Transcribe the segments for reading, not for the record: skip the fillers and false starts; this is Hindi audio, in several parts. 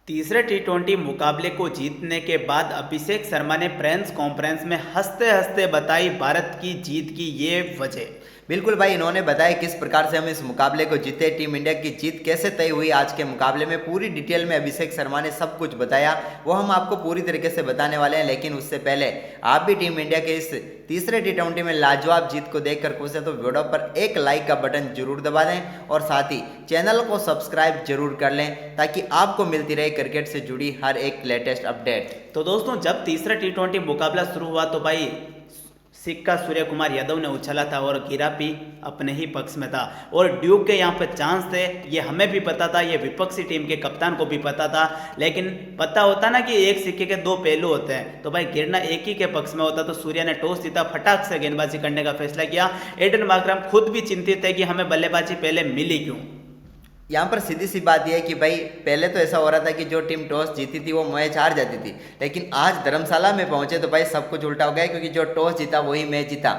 तीसरे टी20 मुकाबले को जीतने के बाद अभिषेक शर्मा ने प्रेस कॉन्फ्रेंस में हंसते हंसते बताई भारत की जीत की ये वजह। बिल्कुल भाई, इन्होंने बताया किस प्रकार से हम इस मुकाबले को जीते, टीम इंडिया की जीत कैसे तय हुई आज के मुकाबले में। पूरी डिटेल में अभिषेक शर्मा ने सब कुछ बताया, वो हम आपको पूरी तरीके से बताने वाले हैं। लेकिन उससे पहले आप भी टीम इंडिया के इस तीसरे टी20 में लाजवाब जीत को देखकर खुश हैं तो वीडियो पर एक लाइक का बटन जरूर दबा दें और साथ ही चैनल को सब्सक्राइब जरूर कर लें ताकि आपको मिलती रहे क्रिकेट से जुड़ी हर एक लेटेस्ट अपडेट। तो दोस्तों, जब तीसरा टी20 मुकाबला शुरू हुआ तो भाई सिक्का सूर्य कुमार यादव ने उछाला था और गिरा भी अपने ही पक्ष में था और ड्यूक के यहाँ पे चांस थे। ये हमें भी पता था, ये विपक्षी टीम के कप्तान को भी पता था। लेकिन पता होता ना कि एक सिक्के के दो पहलू होते हैं, तो भाई गिरना एक ही के पक्ष में होता। तो सूर्य ने टॉस जीता, फटाक से गेंदबाजी करने का फैसला किया। एडन मार्करम खुद भी चिंतित है कि हमें बल्लेबाजी पहले मिली क्यों। यहाँ पर सीधी सी बात यह है कि भाई पहले तो ऐसा हो रहा था कि जो टीम टॉस जीती थी वो मैच हार जाती थी, लेकिन आज धर्मशाला में पहुंचे तो भाई सब कुछ उल्टा हो गया क्योंकि जो टॉस जीता वही मैच जीता।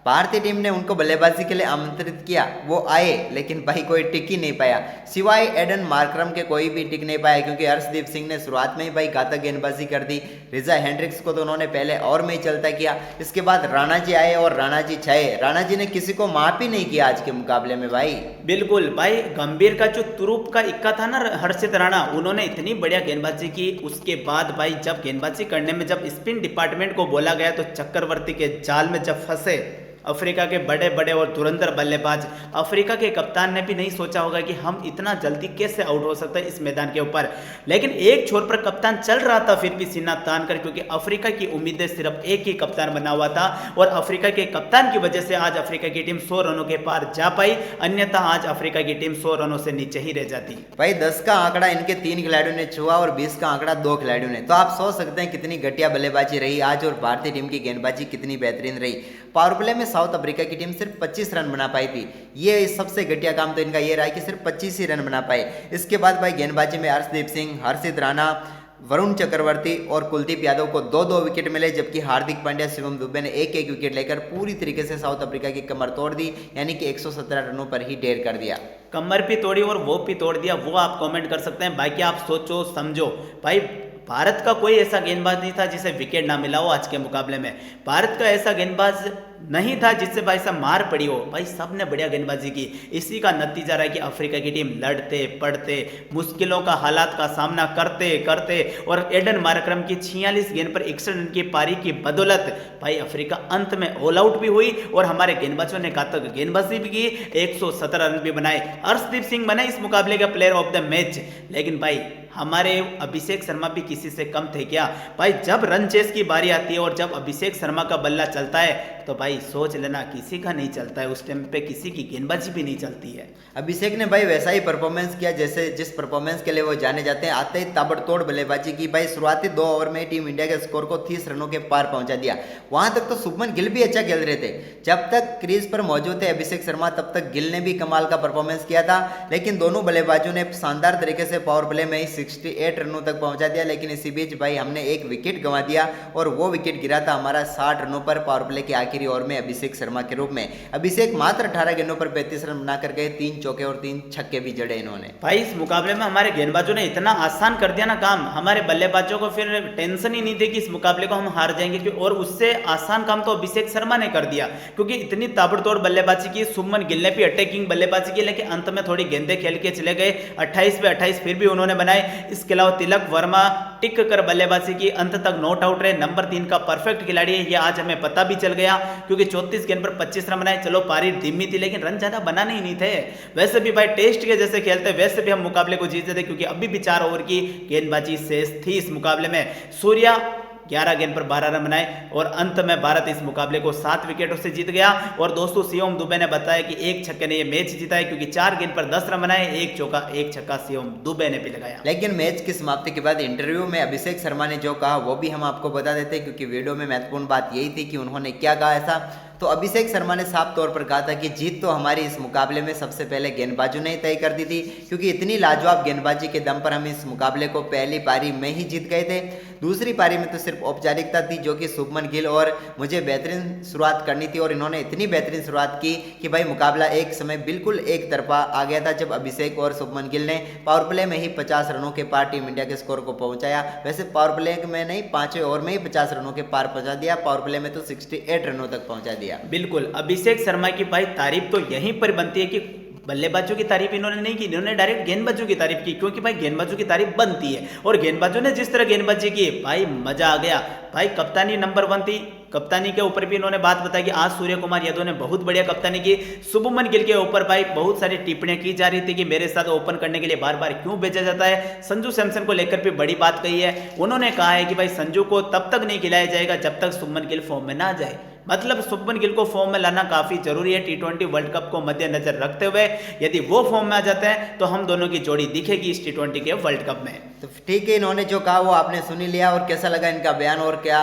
भारतीय टीम ने उनको बल्लेबाजी के लिए आमंत्रित किया, वो आए, लेकिन भाई कोई टिक ही नहीं पाया। सिवाय एडन मार्करम के कोई भी टिक नहीं पाया क्योंकि हर्षदीप सिंह ने शुरुआत में ही भाई घातक गेंदबाजी कर दी। रिजा हेंड्रिक्स को तो उन्होंने पहले ओवर में ही चलता किया। इसके बाद राणा जी आए और राणा जी छाए। राणा जी ने किसी को माफ ही नहीं किया आज के मुकाबले में भाई। बिल्कुल भाई, गंभीर का जो तुरुप का इक्का था ना हर्षित राणा, उन्होंने इतनी बढ़िया गेंदबाजी की। उसके बाद भाई जब गेंदबाजी करने में जब स्पिन डिपार्टमेंट को बोला गया तो चक्रवर्ती के जाल में जब फंसे अफ्रीका के बड़े बड़े और धुरंधर बल्लेबाज। अफ्रीका के कप्तान ने भी नहीं सोचा होगा कि हम इतना जल्दी कैसे आउट हो सकते हैं इस मैदान के ऊपर। लेकिन एक छोर पर कप्तान चल रहा था फिर भी सीना तान कर, क्योंकि अफ्रीका की उम्मीदें सिर्फ एक ही कप्तान बना हुआ था और अफ्रीका के कप्तान की वजह से आज अफ्रीका की टीम 100 रनों के पार जा पाई, अन्यथा आज अफ्रीका की टीम 100 रनों से नीचे ही रह जाती। भाई 10 का आंकड़ा इनके 3 खिलाड़ियों ने छुआ और 20 का आंकड़ा 2 खिलाड़ियों ने। तो आप सोच सकते हैं कितनी घटिया बल्लेबाजी रही आज और भारतीय टीम की गेंदबाजी कितनी बेहतरीन रही। पावर प्ले में साउथ अफ्रीका की टीम सिर्फ 25 रन बना पाई थी। ये सबसे घटिया काम तो इनका ये रहा है कि सिर्फ 25 ही रन बना पाए। इसके बाद भाई गेंदबाजी में हर्षदीप सिंह, हर्षित राणा, वरुण चक्रवर्ती और कुलदीप यादव को 2-2 विकेट मिले, जबकि हार्दिक पांड्या, शिवम दुबे ने 1-1 विकेट लेकर पूरी तरीके से साउथ अफ्रीका की कमर तोड़ दी, यानी कि 117 रनों पर ही ढेर कर दिया। कमर भी तोड़ी और वो भी तोड़ दिया, वो आप कमेंट कर सकते हैं। बाकी आप सोचो समझो भाई, भारत का कोई ऐसा गेंदबाज नहीं था जिसे विकेट ना मिला हो आज के मुकाबले में। भारत का ऐसा गेंदबाज नहीं था जिससे भाई साहब मार पड़ी हो। भाई सब ने बढ़िया गेंदबाजी की। इसी का नतीजा रहा है कि अफ्रीका की टीम लड़ते पड़ते मुश्किलों का हालात का सामना करते करते और एडन मार्करम की 46 गेंद पर 61 रन की पारी की बदौलत भाई अफ्रीका अंत में ऑल आउट भी हुई और हमारे गेंदबाजों ने घातक गेंदबाजी भी की, 117 रन भी बनाए। हर्षदीप सिंह बने इस मुकाबले का प्लेयर ऑफ द मैच। लेकिन भाई हमारे अभिषेक शर्मा भी किसी से कम थे क्या भाई? जब रन चेस की बारी आती है और जब अभिषेक शर्मा का बल्ला चलता है तो भाई सोच लेना किसी का नहीं चलता है। उस टाइम पे किसी की गेंदबाजी भी नहीं चलती है। अभिषेक ने भाई वैसा ही परफॉर्मेंस किया जैसे जिस परफॉर्मेंस के लिए वो जाने जाते हैं। आते ही ताबड़तोड़ बल्लेबाजी की भाई। शुरुआती 2 ओवर में टीम इंडिया के स्कोर को 30 रनों के पार पहुंचा दिया। वहां तक तो शुभमन गिल भी अच्छा खेल रहे थे। जब तक क्रीज पर मौजूद थे अभिषेक शर्मा तब तक गिल ने भी कमाल का परफॉर्मेंस किया था, लेकिन दोनों बल्लेबाजों ने शानदार तरीके से पावर प्ले में ही 68 रनों तक पहुंचा दिया। लेकिन इसी बीच भाई हमने एक विकेट गंवा दिया और वो विकेट गिरा था हमारा 60 रनों पर पावर प्ले के आखिरी ओवर में अभिषेक शर्मा के रूप में। अभिषेक मात्र 18 गेंदों पर 35 रन बनाकर गए, 3 चौके और 3 छक्के भी जड़े इन्होंने। भाई इस मुकाबले में हमारे गेंदबाजों ने इतना आसान कर दिया ना काम, हमारे बल्लेबाजों को फिर टेंशन ही नहीं थी कि इस मुकाबले को हम हार जाएंगे। और उससे आसान काम तो अभिषेक शर्मा ने कर दिया क्योंकि इतनी ताबड़तोड़ बल्लेबाजी की। शुभमन गिल ने भी अटैकिंग बल्लेबाजी की, लेकिन अंत में थोड़ी गेंदे खेल के चले गए। 28 पे 28 फिर भी उन्होंने बनाए। इसके अलावा तिलक वर्मा टिक कर बल्लेबाजी की, अंत तक नॉट आउट रहे। नंबर 3 का परफेक्ट खिलाड़ी है ये, आज हमें पता भी चल गया क्योंकि 34 गेंद पर 25 रन बनाए। चलो पारी धीमी थी लेकिन रन ज्यादा बनाने ही नहीं थे। वैसे भी भाई टेस्ट के जैसे खेलते वैसे भी हम मुकाबले को जीते थे क्योंकि अभी भी 4 ओवर की गेंदबाजी शेष थी इस मुकाबले में। सूर्या 11 गेंद पर 12 रन बनाए और अंत में भारत इस मुकाबले को 7 विकेटों से जीत गया। और दोस्तों शिवम दुबे ने बताया कि एक छक्के ने ये मैच जीता है क्योंकि 4 गेंद पर 10 रन बनाए, एक चौका एक छक्का शिवम दुबे ने भी लगाया। लेकिन मैच की समाप्ति के बाद इंटरव्यू में अभिषेक शर्मा ने जो कहा वो भी हम आपको बता देते हैं क्योंकि वीडियो में महत्वपूर्ण बात यही थी कि उन्होंने क्या कहा ऐसा। तो अभिषेक शर्मा ने साफ तौर पर कहा था कि जीत तो हमारी इस मुकाबले में सबसे पहले गेंदबाजों ने ही तय कर दी थी क्योंकि इतनी लाजवाब गेंदबाजी के दम पर हम इस मुकाबले को पहली पारी में ही जीत गए थे। दूसरी पारी में तो सिर्फ औपचारिकता थी जो कि शुभमन गिल और मुझे बेहतरीन शुरुआत करनी थी और इन्होंने इतनी बेहतरीन शुरुआत की कि भाई मुकाबला एक समय बिल्कुल एक तरफा आ गया था जब अभिषेक और शुभमन गिल ने पावर प्ले में ही 50 रनों के पार टीम इंडिया के स्कोर को पहुंचाया। वैसे पावर प्ले में नहीं, 5वें ओवर में ही 50 रनों के पार पहुंचा दिया, पावर प्ले में तो 68 रनों तक पहुंचा दिया। बिल्कुल, अभिषेक शर्मा की भाई तारीफ तो यहीं पर बनती है कि बल्लेबाजों की तारीफ इन्होंने नहीं की, इन्होंने डायरेक्ट गेंदबाजों की तारीफ की, क्योंकि भाई गेंदबाजों की तारीफ बनती है और गेंदबाजों ने जिस तरह गेंदबाजी की भाई मजा आ गया। भाई कप्तानी नंबर 1 थी, कप्तानी के ऊपर भी इन्होंने बात बताई कि आज सूर्य कुमार यादव ने बहुत बढ़िया कप्तानी की। शुभमन गिल के ऊपर भाई बहुत सारी टिप्पणियां की जा रही थी कि मेरे साथ ओपन करने के लिए बार बार क्यों भेजा जाता है। संजू सैमसन को लेकर भी बड़ी बात कही है, उन्होंने कहा है कि भाई संजू को तब तक नहीं खिलाया जाएगा जब तक शुभमन गिल फॉर्म में ना जाए। मतलब शुभमन गिल को फॉर्म में लाना काफी जरूरी है T20 वर्ल्ड कप को मद्देनजर रखते हुए। यदि वो फॉर्म में आ जाते हैं तो हम दोनों की जोड़ी दिखेगी इस T20 के वर्ल्ड कप में। तो ठीक है, इन्होंने जो कहा वो आपने सुनी लिया, और कैसा लगा इनका बयान और क्या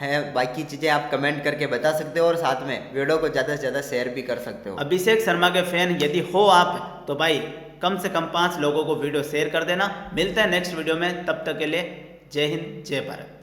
है बाकी चीजें आप कमेंट करके बता सकते हो, और साथ में वीडियो को ज्यादा से ज्यादा शेयर भी कर सकते हो। अभिषेक शर्मा के फैन यदि हो आप तो भाई कम से कम 5 लोगों को वीडियो शेयर कर देना। मिलते हैं नेक्स्ट वीडियो में, तब तक के लिए जय हिंद जय भारत।